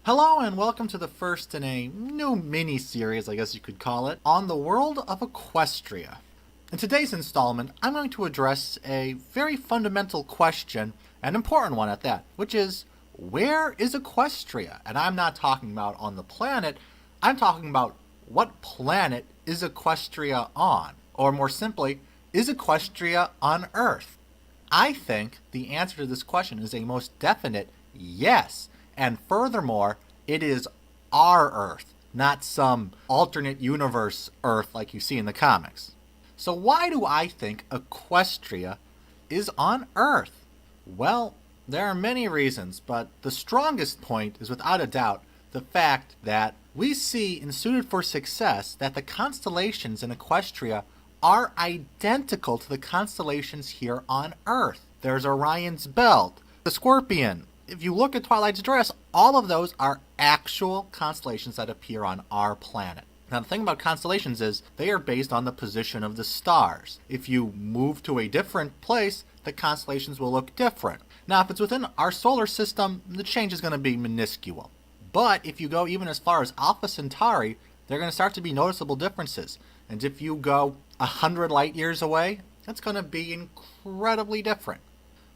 Hello and welcome to the first in a new mini-series, I guess you could call it, on the world of Equestria. In today's installment, I'm going to address a very fundamental question, an important one at that, which is, where is Equestria? And I'm not talking about on the planet, I'm talking about what planet is Equestria on? Or more simply, is Equestria on Earth? I think the answer to this question is a most definite yes. And furthermore, it is our Earth, not some alternate universe Earth like you see in the comics. So why do I think Equestria is on Earth? Well, there are many reasons, but the strongest point is without a doubt the fact that we see in Suited for Success that the constellations in Equestria are identical to the constellations here on Earth. There's Orion's Belt, the Scorpion. If you look at Twilight's Dress, all of those are actual constellations that appear on our planet. Now, the thing about constellations is they are based on the position of the stars. If you move to a different place, the constellations will look different. Now, if it's within our solar system, the change is going to be minuscule. But if you go even as far as Alpha Centauri, there are going to start to be noticeable differences. And if you go 100 light years away, that's going to be incredibly different.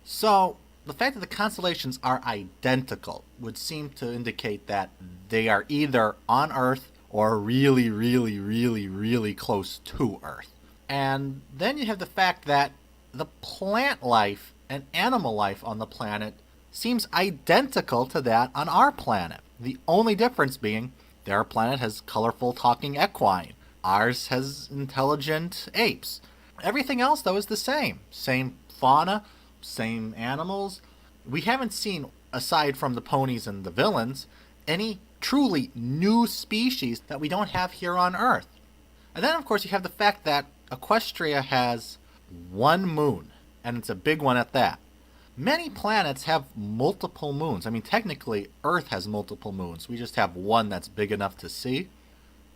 So, the fact that the constellations are identical would seem to indicate that they are either on Earth or really, really, really, really close to Earth. And then you have the fact that the plant life and animal life on the planet seems identical to that on our planet. The only difference being their planet has colorful talking equine. Ours has intelligent apes. Everything else, though, is the same. Same fauna, same animals. We haven't seen, aside from the ponies and the villains, any truly new species that we don't have here on Earth. And then, of course, you have the fact that Equestria has one moon, and it's a big one at that. Many planets have multiple moons. I mean, technically, Earth has multiple moons. We just have one that's big enough to see.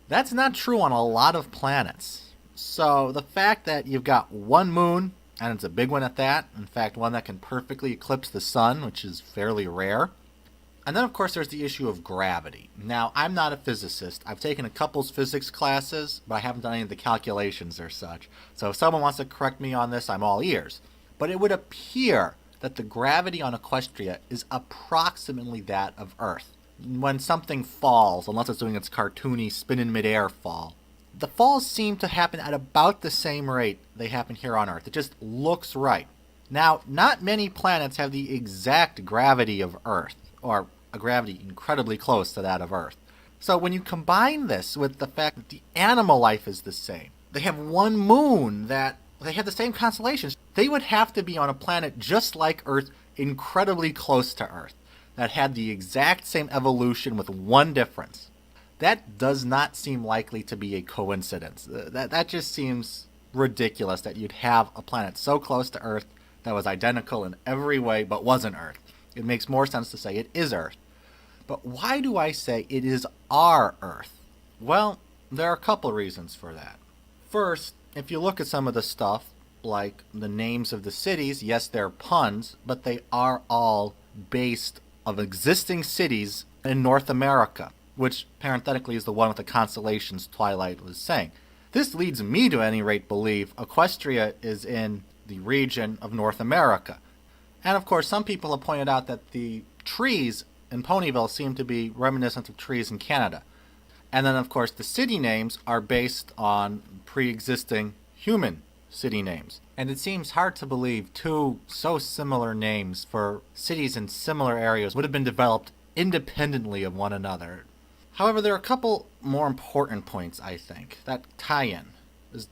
That's not true on a lot of planets. So the fact that you've got one moon, and it's a big one at that, in fact, one that can perfectly eclipse the sun, which is fairly rare. And then, of course, there's the issue of gravity. Now, I'm not a physicist. I've taken a couple physics classes, but I haven't done any of the calculations or such. So if someone wants to correct me on this, I'm all ears. But it would appear that the gravity on Equestria is approximately that of Earth. When something falls, unless it's doing its cartoony spin in midair fall, the falls seem to happen at about the same rate they happen here on Earth. It just looks right. Now, not many planets have the exact gravity of Earth, or a gravity incredibly close to that of Earth. So when you combine this with the fact that the animal life is the same, they have one moon, that they have the same constellations, they would have to be on a planet just like Earth, incredibly close to Earth, that had the exact same evolution with one difference. That does not seem likely to be a coincidence. That just seems ridiculous that you'd have a planet so close to Earth that was identical in every way but wasn't Earth. It makes more sense to say it is Earth. But why do I say it is our Earth? Well, there are a couple reasons for that. First, if you look at some of the stuff, like the names of the cities, yes, they're puns, but they are all based of existing cities in North America, which parenthetically is the one with the constellations Twilight was saying. This leads me to any rate believe Equestria is in the region of North America. And of course, some people have pointed out that the trees in Ponyville seem to be reminiscent of trees in Canada. And then of course, the city names are based on pre-existing human city names. And it seems hard to believe two so similar names for cities in similar areas would have been developed independently of one another. However, there are a couple more important points, I think, that tie in.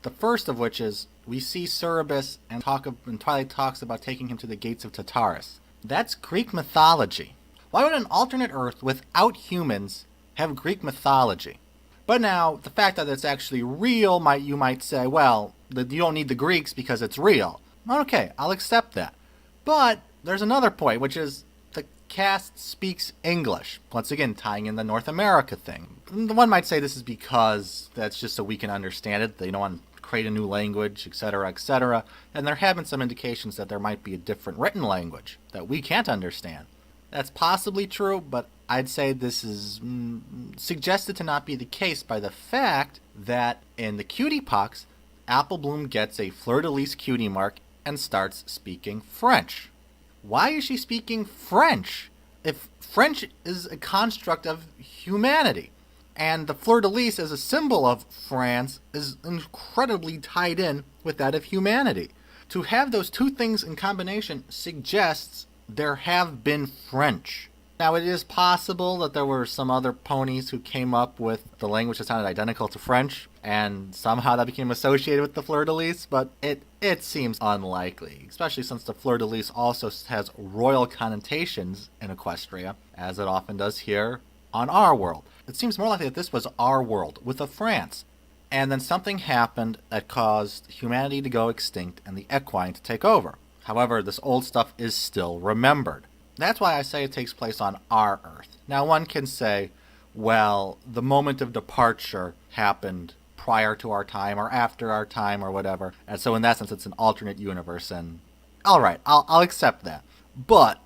The first of which is, we see Cerberus and Twilight talks about taking him to the gates of Tartarus. That's Greek mythology. Why would an alternate Earth without humans have Greek mythology? But now, the fact that it's actually real, you might say, well, you don't need the Greeks because it's real. Okay, I'll accept that. But there's another point, which is the cast speaks English. Once again, tying in the North America thing. One might say this is because that's just so we can understand it. They don't want to create a new language, etc., etc. And there have been some indications that there might be a different written language that we can't understand. That's possibly true, but I'd say this is suggested to not be the case by the fact that in the cutie pox, Apple Bloom gets a fleur-de-lis cutie mark and starts speaking French. Why is she speaking French if French is a construct of humanity? And the fleur-de-lis as a symbol of France is incredibly tied in with that of humanity. To have those two things in combination suggests there have been French. Now, it is possible that there were some other ponies who came up with the language that sounded identical to French, and somehow that became associated with the fleur-de-lis, but it seems unlikely, especially since the fleur-de-lis also has royal connotations in Equestria, as it often does here on our world. It seems more likely that this was our world, with a France. And then something happened that caused humanity to go extinct and the equine to take over. However, this old stuff is still remembered. That's why I say it takes place on our Earth. Now, one can say, well, the moment of departure happened prior to our time or after our time or whatever, and so in that sense it's an alternate universe, and alright, I'll accept that. But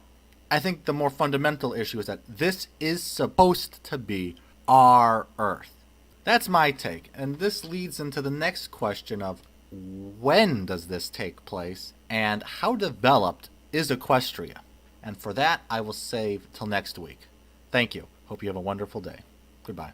I think the more fundamental issue is that this is supposed to be our Earth. That's my take, and this leads into the next question of when does this take place, and how developed is Equestria? And for that, I will save till next week. Thank you. Hope you have a wonderful day. Goodbye.